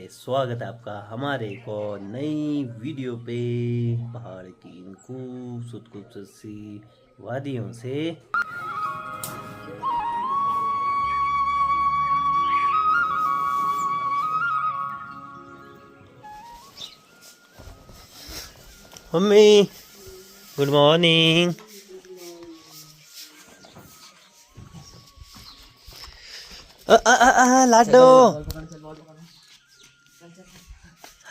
स्वागत है आपका हमारे एक और नई वीडियो पे। पहाड़ की इन खूबसूरत सी वादियों से मम्मी गुड मॉर्निंग। लाडो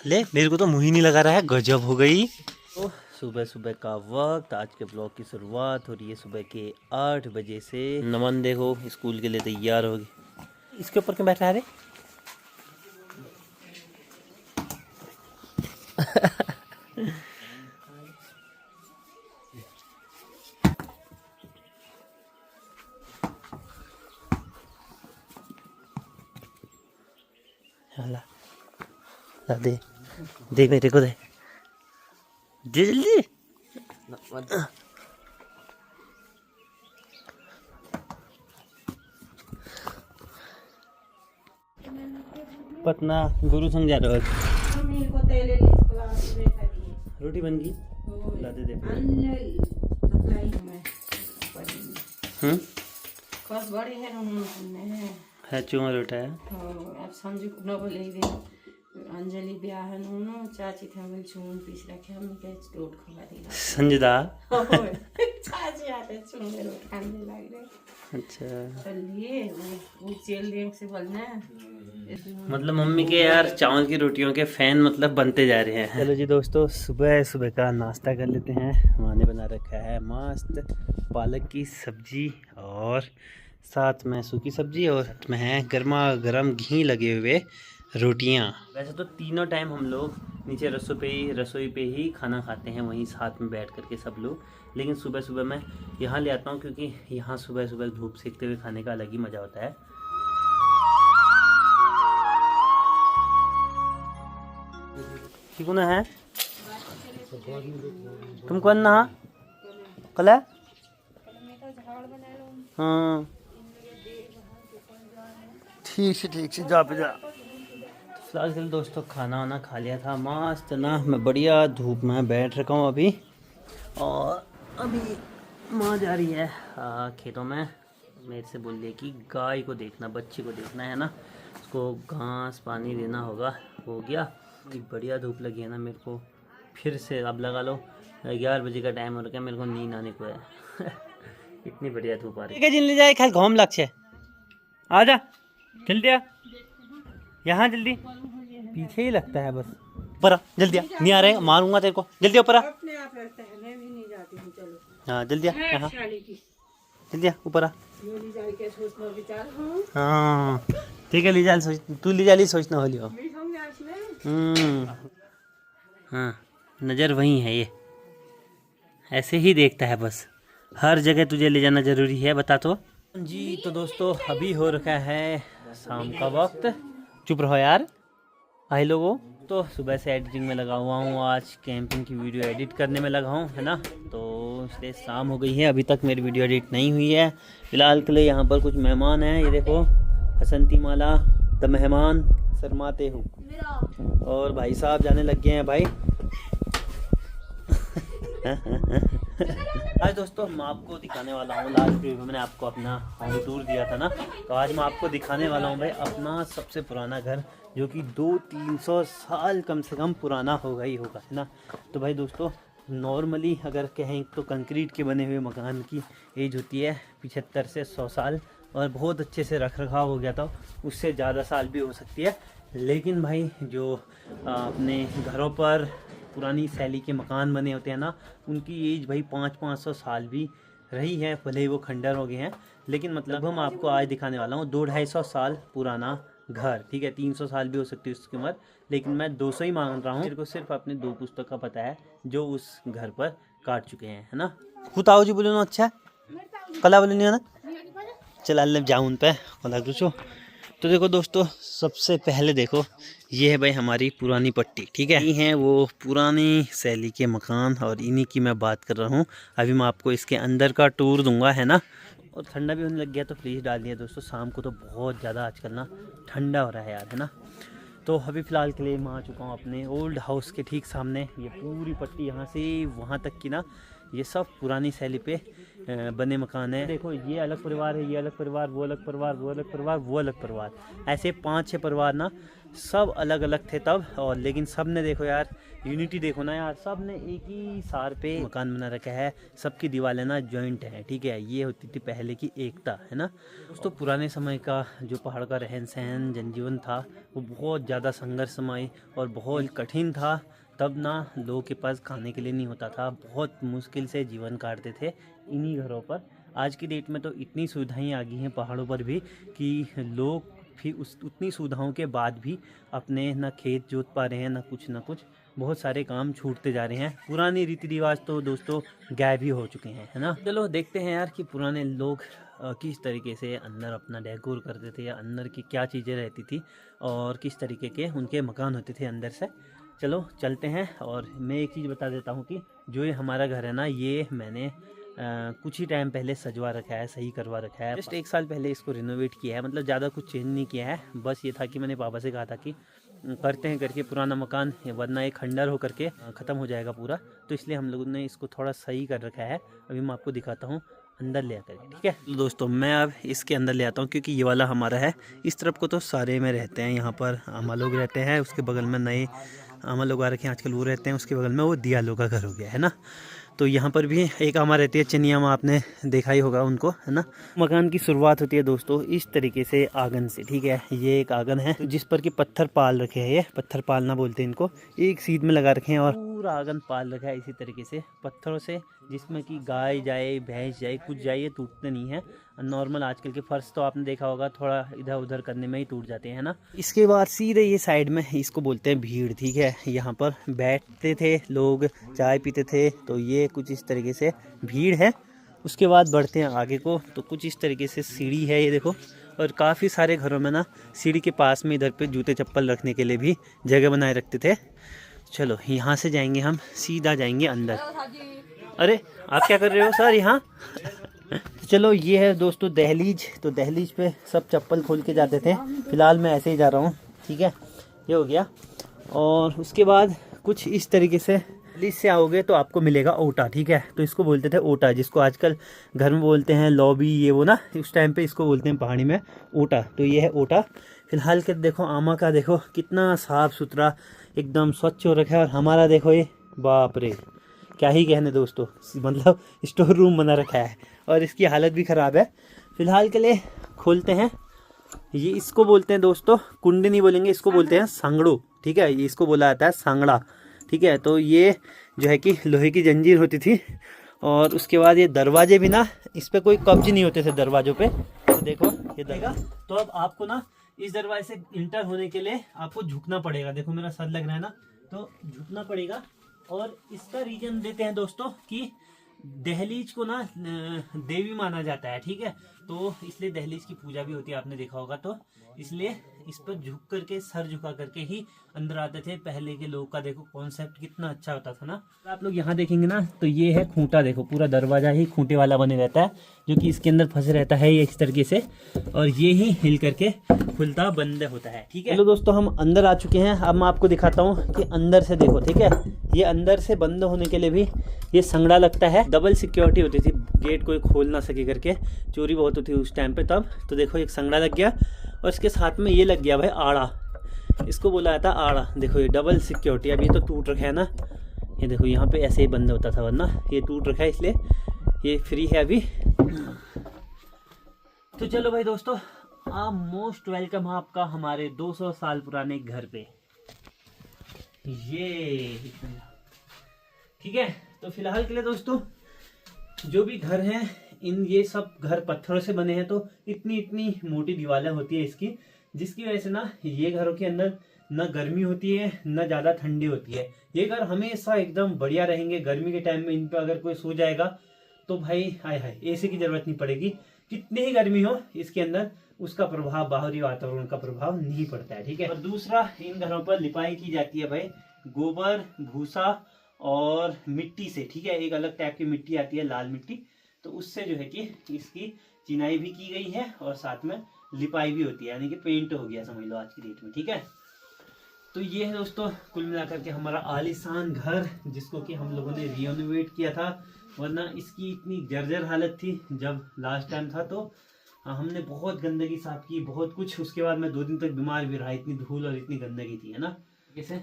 ले, मेरे को तो मुंह ही नहीं लगा रहा है, गजब हो गई। तो सुबह सुबह का वक्त, आज के ब्लॉग की शुरुआत हो रही है सुबह के 8 बजे से। नमन देखो स्कूल के लिए तैयार हो गई। इसके ऊपर क्यों बैठा है रे? ला दे दे मेरे को, दे दे जल्दी। पटना गुरु संग जा रहे हो? रोटी बन गई, ला दे दे। बस बड़े है चूमा रोटा है। अब संजू को न बोले दे अंजलि ब्याह है नूनो चाची थे बोल चून पीस रखे हम के रोट खवा दी संजदा चाची आते चून में रोट खाने लग रहे। अच्छा चलिए वो चल रहे से बोलना मतलब मम्मी के यार चावल की रोटियों के फैन मतलब बनते जा रहे हैं। चलो जी दोस्तों, सुबह सुबह का नाश्ता कर लेते हैं। माने बना रखा है मस्त पालक की सब्जी और साथ में सूखी सब्जी और साथ में है गर्मा गर्म घी लगे हुए रोटियां। वैसे तो तीनों टाइम हम लोग नीचे रसोई पे ही खाना खाते हैं, वहीं साथ में बैठ करके सब लोग। लेकिन सुबह सुबह मैं यहाँ ले आता हूँ क्योंकि यहाँ सुबह सुबह धूप सेकते हुए खाने का अलग ही मज़ा होता है। कौन है तुम? कौन ना कल? हाँ ठीक से जा पे जा। फिलहाल चल दोस्तों, खाना वाना खा लिया था मस्त ना। मैं बढ़िया धूप में बैठ रखा हूँ अभी, और अभी माँ जा रही है खेतों में। मेरे से बोल रही है कि गाय को देखना, बच्चे को देखना है ना, उसको घास पानी देना होगा। हो गया, बढ़िया धूप लगी है ना मेरे को। फिर से अब लगा लो 11 बजे का टाइम हो रखा है, मेरे को नींद आने को है। इतनी बढ़िया धूप आ रही है। जिन ले जाए खाल घूम लक्ष्य आ जा जल्दी आ, यहाँ जल्दी पीछे ही लगता है बस। ऊपर जल्दी आ, नहीं आ रहे मारूंगा तेरे को। जल्दी ऊपर आ। हाँ जल्दी आ, हाँ जल्दी आ ऊपर आ। हाँ ठीक है, लीजा सोच, तू लीजा ली सोचना हो लियो। हाँ नज़र वही है, ये ऐसे ही देखता है बस। हर जगह तुझे ले जाना ज़रूरी है, बता तो जी। तो दोस्तों अभी हो रखा है शाम का वक्त। चुप रहो यार भाई लोगों। तो सुबह से एडिटिंग में लगा हुआ हूँ, आज कैंपिंग की वीडियो एडिट करने में लगा हूँ, है ना। तो इसलिए शाम हो गई है, अभी तक मेरी वीडियो एडिट नहीं हुई है। फ़िलहाल के लिए यहाँ पर कुछ मेहमान हैं, ये देखो हसंती माला द मेहमान शर्माते हूँ। और भाई साहब जाने लग गए हैं भाई। आज दोस्तों मैं आपको दिखाने वाला हूँ, लास्ट वीडियो में मैंने आपको अपना होम टूर दिया था ना, तो आज मैं आपको दिखाने वाला हूँ भाई अपना सबसे पुराना घर, जो कि 200-300 साल कम से कम पुराना होगा ही होगा, है ना। तो भाई दोस्तों नॉर्मली अगर कहें तो कंक्रीट के बने हुए मकान की एज होती है 75 से 100 साल, और बहुत अच्छे से रख रखाव हो गया था उससे ज़्यादा साल भी हो सकती है। लेकिन भाई जो अपने घरों पर पुरानी शैली के मकान बने होते हैं ना, उनकी एज भाई 500-500 साल भी रही है, भले ही वो खंडर हो गए हैं। लेकिन मतलब हम आपको आज दिखाने वाला हूँ 200-250 साल पुराना घर, ठीक है। 300 साल भी हो सकती है उसकी उम्र, लेकिन मैं 200 ही मान रहा हूँ। मेरे को सिर्फ अपने 2 पुस्तक का पता है जो उस घर पर काट चुके हैं, है ना। खुताओ जी बोलो ना, अच्छा कला बोले नहीं है ना। चल अल्लाह जाऊन पे कला कुछ। तो देखो दोस्तों, सबसे पहले देखो ये है भाई हमारी पुरानी पट्टी, ठीक है। ये हैं वो पुरानी शैली के मकान, और इन्हीं की मैं बात कर रहा हूँ। अभी मैं आपको इसके अंदर का टूर दूंगा, है ना। और ठंडा भी होने लग गया तो फ्रीज डाल दिया दोस्तों। शाम को तो बहुत ज़्यादा आजकल ना ठंडा हो रहा है यार, है ना। तो अभी फ़िलहाल के लिए मैं आ चुका हूँ अपने ओल्ड हाउस के ठीक सामने। ये पूरी पट्टी यहाँ से वहाँ तक की ना, ये सब पुरानी शैली पे बने मकान है। देखो ये अलग परिवार है, ये अलग परिवार, वो अलग परिवार, वो अलग परिवार, वो अलग परिवार, ऐसे 5-6 परिवार ना, सब अलग अलग थे तब। और लेकिन सब ने देखो यार यूनिटी देखो ना यार, सब ने एक ही सार पे मकान बना रखा है, सबकी दीवारें ना जॉइंट हैं, ठीक है। ये होती थी पहले की एकता, है ना दोस्तों। पुराने समय का जो पहाड़ का रहन सहन जनजीवन था वो बहुत ज़्यादा संघर्षमय और बहुत कठिन था। तब ना लोगों के पास खाने के लिए नहीं होता था, बहुत मुश्किल से जीवन काटते थे इन्हीं घरों पर। आज की डेट में तो इतनी सुविधाएं आ गई हैं पहाड़ों पर भी कि लोग फिर उतनी सुविधाओं के बाद भी अपने ना खेत जोत पा रहे हैं, ना कुछ बहुत सारे काम छूटते जा रहे हैं। पुराने रीति रिवाज तो दोस्तों गायब ही हो चुके हैं, है ना। चलो देखते हैं यार कि पुराने लोग किस तरीके से अंदर अपना डेकोर करते थे, या अंदर की क्या चीज़ें रहती थी और किस तरीके के उनके मकान होते थे अंदर से। चलो चलते हैं। और मैं एक चीज़ बता देता हूँ कि जो ये हमारा घर है ना, ये मैंने कुछ ही टाइम पहले सजवा रखा है, सही करवा रखा है। जस्ट 1 साल पहले इसको रिनोवेट किया है, मतलब ज़्यादा कुछ चेंज नहीं किया है। बस ये था कि मैंने पापा से कहा था कि करते हैं करके पुराना मकान, वरना एक खंडर हो करके ख़त्म हो जाएगा पूरा, तो इसलिए हम लोगों ने इसको थोड़ा सही कर रखा है। अभी मैं आपको दिखाता हूँ अंदर ले आकर, ठीक है। तो दोस्तों मैं अब इसके अंदर ले आता हूँ, क्योंकि ये वाला हमारा है। इस तरफ को तो सारे में रहते हैं, यहाँ पर आमा लोग रहते हैं, उसके बगल में नए आमा लोग आ रखे हैं आजकल, वो रहते हैं, उसके बगल में वो दिया लोग का घर हो गया, है ना। तो यहाँ पर भी एक आमा रहती है, चनिया माँ, आपने देखा ही होगा उनको, है ना। मकान की शुरुआत होती है दोस्तों इस तरीके से आंगन से, ठीक है। ये एक आंगन है जिस पर कि पत्थर पाल रखे हैं, ये पत्थर पालना बोलते हैं इनको। एक सीध में लगा रखे हैं और पूरा आंगन पाल रखा है इसी तरीके से पत्थरों से, जिसमें कि गाय जाए, भैंस जाए, कुछ जाए, ये टूटते नहीं है। नॉर्मल आजकल के फर्श तो आपने देखा होगा, थोड़ा इधर उधर करने में ही टूट जाते हैं ना। इसके बाद सीधे ये साइड में इसको बोलते हैं भीड़, ठीक है। यहाँ पर बैठते थे लोग, चाय पीते थे, तो ये कुछ इस तरीके से भीड़ है। उसके बाद बढ़ते हैं आगे को, तो कुछ इस तरीके से सीढ़ी है, ये देखो। और काफ़ी सारे घरों में ना सीढ़ी के पास में इधर पे जूते चप्पल रखने के लिए भी जगह बनाए रखते थे। चलो यहाँ से जाएंगे हम, सीधा जाएंगे अंदर। अरे आप क्या कर रहे हो सर यहाँ? तो चलो ये है दोस्तों दहलीज। तो दहलीज पे सब चप्पल खोल के जाते थे, फिलहाल मैं ऐसे ही जा रहा हूँ, ठीक है। ये हो गया। और उसके बाद कुछ इस तरीके से दहलीज से आओगे तो आपको मिलेगा ओटा, ठीक है। तो इसको बोलते थे ओटा, जिसको आजकल घर में बोलते हैं लॉबी, ये वो ना, उस टाइम पे इसको बोलते हैं पहाड़ी में ओटा। तो ये है ओटा। फिलहाल के देखो आमा का देखो कितना साफ सुथरा एकदम स्वच्छ हो रखा है, और हमारा देखो ये बाप रे क्या ही कहने दोस्तों, मतलब स्टोर रूम बना रखा है और इसकी हालत भी ख़राब है। फिलहाल के लिए खोलते हैं। ये इसको बोलते हैं दोस्तों, कुंडी नहीं बोलेंगे, इसको बोलते हैं सांगड़ो, ठीक है। ये इसको बोला जाता है सांगड़ा, ठीक है। तो ये जो है कि लोहे की जंजीर होती थी, और उसके बाद ये दरवाजे भी ना, इस पर कोई कब्ज नहीं होते थे दरवाजों पे। तो देखो ये देगा, तो अब आपको ना इस दरवाजे से इंटर होने के लिए आपको झुकना पड़ेगा। देखो मेरा सर लग रहा है ना, तो झुकना पड़ेगा। और इसका रीजन देते हैं दोस्तों कि दहलीज को ना देवी माना जाता है, ठीक है। तो इसलिए दहलीज की पूजा भी होती है, आपने देखा होगा। तो इसलिए इस पर झुक करके, सर झुका करके ही अंदर आते थे पहले के लोग का। देखो कॉन्सेप्ट कितना अच्छा होता था ना। आप लोग यहाँ देखेंगे ना, तो ये है खूंटा, देखो पूरा दरवाजा ही खूंटे वाला बने रहता है, जो कि इसके अंदर फंसे रहता है ये इस तरीके से, और ये ही हिल करके खुलता बंद होता है, ठीक है। चलो दोस्तों हम अंदर आ चुके हैं। अब मैं आपको दिखाता हूँ कि अंदर से देखो, ठीक है। ये अंदर से बंद होने के लिए भी ये संगड़ा लगता है, डबल सिक्योरिटी होती थी, गेट कोई खोल ना सके करके, चोरी बहुत होती थी उस टाइम पे तब। तो देखो एक संगड़ा लग गया, और इसके साथ में ये लग गया भाई आड़ा, इसको बोला जाता है आड़ा। देखो ये डबल सिक्योरिटी। अब ये तो टूट रखा है ना, ये देखो यहाँ पे ऐसे ही बंद होता था, वरना ये टूट रखा है, इसलिए ये फ्री है अभी। तो चलो भाई दोस्तों, आप मोस्ट वेलकम आपका हमारे 200 साल पुराने घर पे, ये ठीक है। तो फिलहाल के लिए दोस्तों जो भी घर हैं, इन ये सब घर पत्थरों से बने हैं, तो इतनी इतनी मोटी दीवारें होती है इसकी, जिसकी वजह से ना ये घरों के अंदर ना गर्मी होती है ना ज़्यादा ठंडी होती है। ये घर हमेशा एकदम बढ़िया रहेंगे। गर्मी के टाइम में इन पर अगर कोई सो जाएगा तो भाई हाय हाय, एसी की जरूरत नहीं पड़ेगी। कितनी ही गर्मी हो इसके अंदर, उसका प्रभाव, बाहरी वातावरण का प्रभाव नहीं पड़ता है, ठीक है। और दूसरा, इन घरों पर लिपाई की जाती है भाई गोबर, भूसा और मिट्टी से, ठीक है। एक अलग टाइप की मिट्टी आती है, लाल मिट्टी, तो उससे जो है कि इसकी चिनाई भी की गई है, और साथ में लिपाई भी होती है, यानी कि पेंट हो गया समझ लो आज की डेट में, ठीक है। तो ये है दोस्तों कुल मिलाकर के हमारा आलीशान घर, जिसको कि हम लोगों ने रिनोवेट किया था, वरना इसकी इतनी जर्जर हालत थी जब लास्ट टाइम था। तो हमने बहुत गंदगी साफ की, बहुत कुछ। उसके बाद मैं 2 दिन तक बीमार भी रहा, इतनी धूल और इतनी गंदगी थी, है ना कैसे।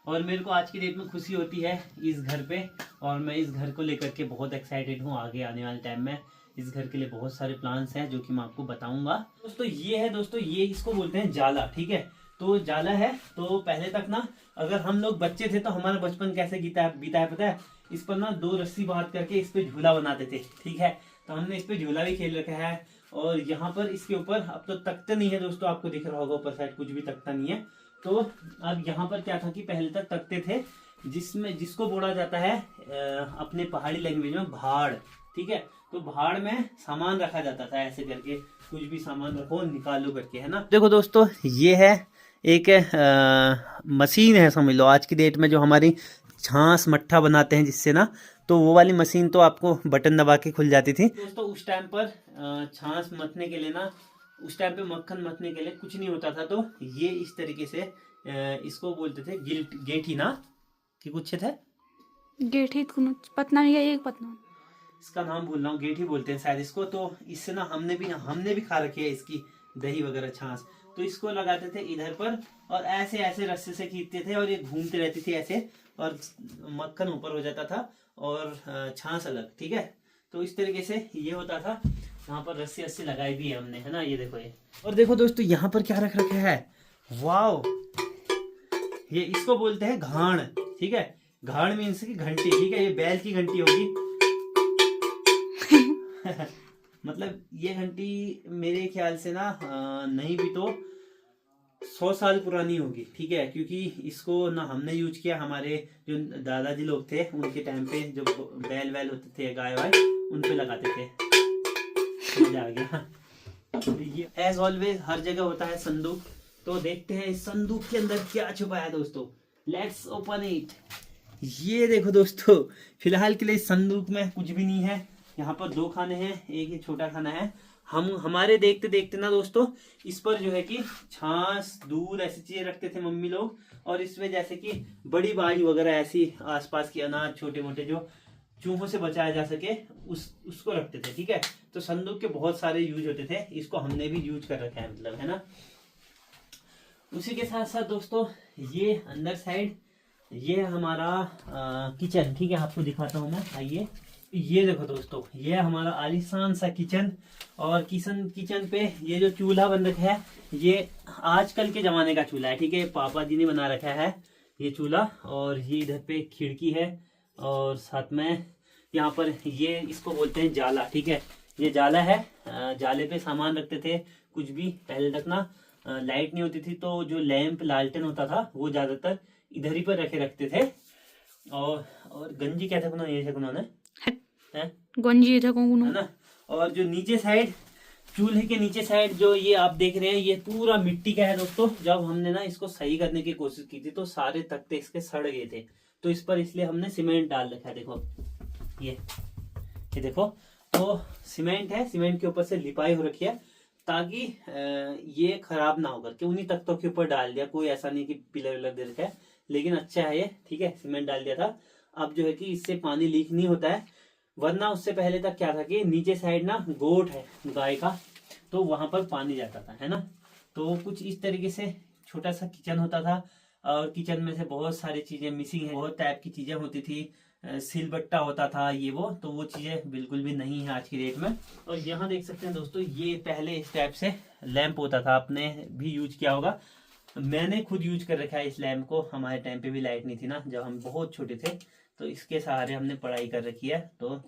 और मेरे को आज की डेट में खुशी होती है इस घर पे, और मैं इस घर को लेकर के बहुत एक्साइटेड हूँ। आगे आने वाले टाइम में इस घर के लिए बहुत सारे प्लान्स हैं जो कि मैं आपको बताऊंगा। दोस्तों ये है, दोस्तों ये इसको बोलते हैं जाला, ठीक है। तो जाला है, तो पहले तक ना, अगर हम लोग बच्चे थे तो हमारा बचपन कैसे बीता है पता है। इस पर ना 2 रस्सी बांध करके इस पे झूला बनाते थे, ठीक है। तो हमने इस पे झूला भी खेल रखा है। और यहाँ पर इसके ऊपर अब तो तख्ते नहीं है दोस्तों, आपको दिख रहा होगा ऊपर साइड कुछ भी तख्ता नहीं है। तो अब यहाँ पर क्या था कि पहले तक तख्ते थे, जिसको बोला जाता है अपने पहाड़ी लैंग्वेज में भाड़, ठीक है। तो भाड़ में सामान रखा जाता था, ऐसे करके कुछ भी सामान रखो निकालो करके, है ना। देखो दोस्तों ये है एक मशीन है, समझ लो आज की डेट में जो हमारी छाछ मट्ठा बनाते हैं जिससे ना, तो वो वाली मशीन तो आपको बटन दबा के खुल जाती थी दोस्तों। उस टाइम पर छाछ मथने के लिए ना, उस टाइम पे मक्खन मथने के लिए कुछ नहीं होता था, तो ये इस तरीके से इसको बोलते थे गेठी ना, कि कुछ थे गेठी पतना नहीं है, एक पतना, इसका नाम भूल रहा हूँ, गेठी बोलते हैं शायद इसको। तो इससे ना हमने भी खा रखी है इसकी दही वगैरह छाछ। तो इसको लगाते थे इधर पर और ऐसे ऐसे रस्से से खींचते थे और ये घूमती रहती थी ऐसे, और मक्खन ऊपर हो जाता था और छाछ अलग, ठीक है। तो इस तरीके से ये होता था। यहाँ पर रस्सी लगाई भी है हमने, है ना, ये देखो ये। और देखो दोस्तों यहाँ पर क्या रख रखा है, वाओ, ये इसको बोलते हैं घाण, ठीक है। घाण मीन्स की घंटी, ठीक है। ये बैल की घंटी होगी मतलब ये घंटी मेरे ख्याल से ना नहीं भी तो 100 साल पुरानी होगी, ठीक है। क्योंकि इसको ना हमने यूज किया, हमारे जो दादाजी लोग थे उनके टाइम पे, जो बैल वैल होते थे, गाय वाय, उन पे लगाते थे। मजा आ गया। ये एज ऑलवेज हर जगह होता है संदूक। तो देखते हैं इस संदूक के अंदर क्या छुपा है दोस्तों। Let's open it. ये देखो दोस्तों, फिलहाल के लिए इस संदूक में कुछ भी नहीं है। यहाँ पर 2 खाने हैं, एक ही छोटा खाना है। हमारे देखते देखते ना दोस्तों, इस पर जो है कि छाछ, दूध, ऐसी चीजें रखते थे मम्मी लोग। और इसमें जैसे कि बड़ी बाड़ी वगैरह, ऐसी आसपास की अनाज, छोटे मोटे जो चूहों से बचाया जा सके, उसको रखते थे, ठीक है। तो संदूक के बहुत सारे यूज होते थे, इसको हमने भी यूज कर रखा है, मतलब, है ना। उसी के साथ साथ दोस्तों ये अंदर साइड, ये हमारा किचन, ठीक है। आपको दिखाता हूँ मैं, आइए। ये देखो दोस्तों, ये हमारा आलीशान सा किचन। और किचन पे ये जो चूल्हा बन रखा है, ये आजकल के जमाने का चूल्हा है, ठीक है। पापा जी ने बना रखा है ये चूल्हा। और ये इधर पे खिड़की है, और साथ में यहाँ पर ये इसको बोलते हैं जाला, ठीक है। ये जाला है, जाले पे सामान रखते थे कुछ भी। पहले तक ना लाइट नहीं होती थी, तो जो लैंप लालटेन होता था वो ज्यादातर इधर ही पर रखते थे। और गंजी क्या था ये उन्होंने गंजी था है ना। और जो नीचे साइड, चूल्हे के नीचे साइड जो ये आप देख रहे हैं, ये पूरा मिट्टी का है दोस्तों। जब हमने ना इसको सही करने की कोशिश की थी तो सारे तख्ते इसके सड़ गए थे, तो इस पर इसलिए हमने सीमेंट डाल रखा है। देखो ये देखो, तो सीमेंट है, सीमेंट के ऊपर से लिपाई हो रखी है, ताकि ये खराब ना हो करके उन्हीं तख्तों के ऊपर डाल दिया। कोई ऐसा नहीं कि पिलर विलर दे रखा है, लेकिन अच्छा है ये, ठीक है। सीमेंट डाल दिया था। अब जो है कि इससे पानी लीक नहीं होता है, वरना उससे पहले तक क्या था कि नीचे साइड ना गोट है गाय का, तो वहां पर पानी जाता था, है ना। तो कुछ इस तरीके से छोटा सा किचन होता था। और किचन में से बहुत सारी चीजें मिसिंग है, बहुत टाइप की चीजें होती थी। सिलबट्टा होता था, ये वो, तो वो चीजें बिल्कुल भी नहीं है आज की डेट में। और यहाँ देख सकते हैं दोस्तों, ये पहले इस टाइप से लैंप होता था, आपने भी यूज किया होगा। मैंने खुद यूज कर रखा है इस लैंप को। हमारे टाइम पे भी लाइट नहीं थी ना, जब हम बहुत छोटे थे, तो इसके सहारे हमने पढ़ाई कर रखी है। तो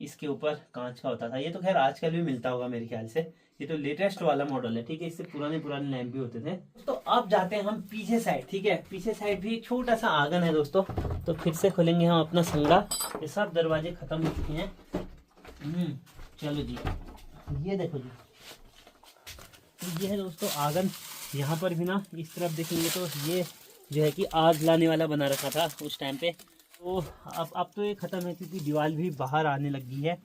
इसके ऊपर कांच का होता था। ये तो खैर आजकल भी मिलता होगा मेरे ख्याल से, ये तो लेटेस्ट वाला मॉडल है, ठीक है। इससे पुराने लैंप भी होते थे। तो अब जाते हैं हम पीछे साइड, ठीक है। पीछे साइड भी एक छोटा सा आंगन है दोस्तों। तो फिर से खोलेंगे हम अपना संगड़ा। ये सब दरवाजे खत्म हो चुके हैं। चलो जी, ये देखो जी, तो ये है दोस्तों आंगन। यहाँ पर भी ना इस तरफ देखेंगे तो ये जो है कि आग लाने वाला बना रखा था उस टाइम पे। तो अब तो ये ख़त्म है, क्योंकि दीवार भी बाहर आने लगी है,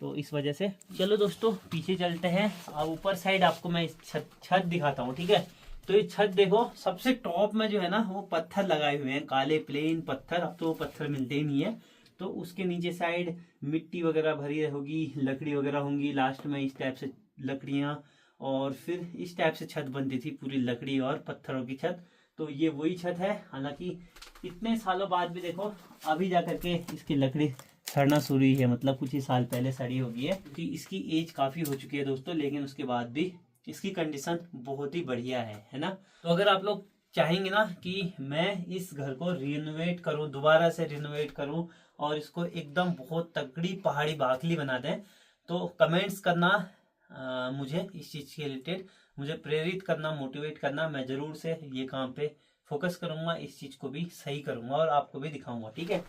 तो इस वजह से। चलो दोस्तों पीछे चलते हैं। अब ऊपर साइड आपको मैं छत दिखाता हूँ, ठीक है। तो ये छत देखो, सबसे टॉप में जो है ना वो पत्थर लगाए हुए हैं, काले प्लेन पत्थर। अब तो वो पत्थर मिलते ही नहीं है। तो उसके नीचे साइड मिट्टी वगैरह भरी होगी, लकड़ी वगैरह होंगी। लास्ट में इस टाइप से लकड़ियां, और फिर इस टाइप से छत बनती थी, पूरी लकड़ी और पत्थरों की छत। तो ये वही छत है। हालांकि इतने सालों बाद भी देखो अभी जा करके इसकी लकड़ी सड़ना शुरू हुई है, मतलब कुछ ही साल पहले सड़ी होगी है, क्योंकि इसकी एज काफ़ी हो चुकी है दोस्तों। लेकिन उसके बाद भी इसकी कंडीशन बहुत ही बढ़िया है ना। तो अगर आप लोग चाहेंगे ना कि मैं इस घर को रिनोवेट करूं, दोबारा से रिनोवेट करूं और इसको एकदम बहुत तगड़ी पहाड़ी बाकली बना दें, तो कमेंट्स करना मुझे इस चीज़ के रिलेटेड, मुझे प्रेरित करना, मोटिवेट करना। मैं ज़रूर से ये काम पे फोकस करूंगा, इस चीज़ को भी सही करूंगा और आपको भी दिखाऊंगा, ठीक है।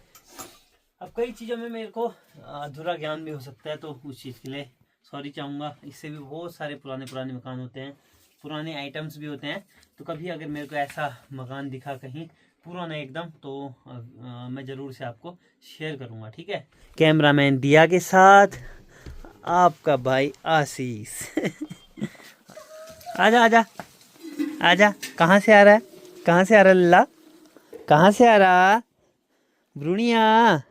अब कई चीज़ों में मेरे को अधूरा ज्ञान भी हो सकता है, तो उस चीज़ के लिए सॉरी चाहूँगा। इससे भी बहुत सारे पुराने मकान होते हैं, पुराने आइटम्स भी होते हैं। तो कभी अगर मेरे को ऐसा मकान दिखा कहीं पुराना एकदम, तो मैं ज़रूर से आपको शेयर करूँगा, ठीक है। कैमरामैन दिया के साथ आपका भाई आशीष। आजा आजा आजा, कहाँ से आ रहा है, कहाँ से आ रहा लल्ला, कहाँ से आ रहा ब्रूनिया?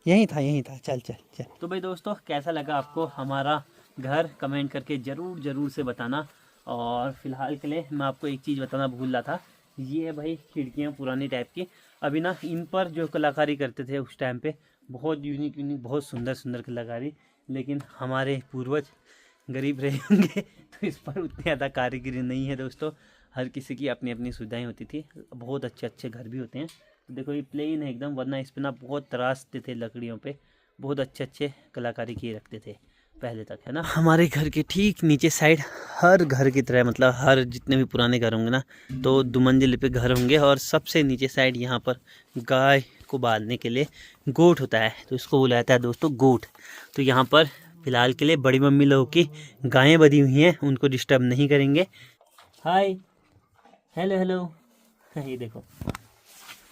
यही था, चल चल चल। तो भाई दोस्तों, कैसा लगा आपको हमारा घर, कमेंट करके ज़रूर से बताना। और फिलहाल के लिए मैं आपको एक चीज़ बताना भूल रहा था, ये है भाई खिड़कियाँ पुरानी टाइप की। अभी ना इन पर जो कलाकारी करते थे उस टाइम पे, बहुत यूनिक बहुत सुंदर कलाकारी। लेकिन हमारे पूर्वज गरीब रहे होंगे तो इस पर उतनी ज़्यादा कारीगरी नहीं है दोस्तों। हर किसी की अपनी अपनी सुविधाएं होती थी। बहुत अच्छे घर भी होते हैं। देखो ये प्लेन है एकदम, वरना इस पे ना बहुत तराशते थे लकड़ियों पे, बहुत अच्छे कलाकारी किए रखते थे पहले तक, है ना। हमारे घर के ठीक नीचे साइड हर घर की तरह, मतलब हर जितने भी पुराने घर होंगे ना, तो 2 मंजिल पे घर होंगे। और सबसे नीचे साइड यहाँ पर गाय को बांधने के लिए गोट होता है, तो इसको बुलाया जाता है दोस्तों गोट। तो यहाँ पर फिलहाल के लिए बड़ी मम्मी लोगों की गायें बंधी हुई हैं, उनको डिस्टर्ब नहीं करेंगे। हाय, हेलो। ये देखो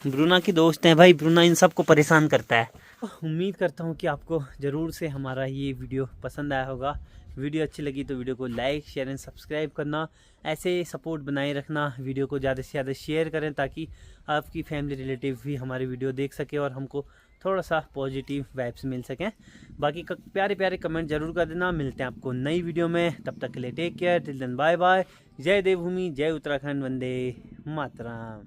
ब्रूना की दोस्त हैं भाई, ब्रूना इन सबको परेशान करता है। उम्मीद करता हूँ कि आपको ज़रूर से हमारा ये वीडियो पसंद आया होगा। वीडियो अच्छी लगी तो वीडियो को लाइक शेयर एंड सब्सक्राइब करना, ऐसे सपोर्ट बनाए रखना। वीडियो को ज़्यादा से ज़्यादा शेयर करें ताकि आपकी फैमिली रिलेटिव भी हमारी वीडियो देख सके और हमको थोड़ा सा पॉजिटिव वाइब्स मिल सकें। बाकी प्यारे कमेंट ज़रूर कर देना। मिलते हैं आपको नई वीडियो में, तब तक के लिए take care, till then bye bye. जय देवभूमि, जय उत्तराखंड, वंदे मातरम।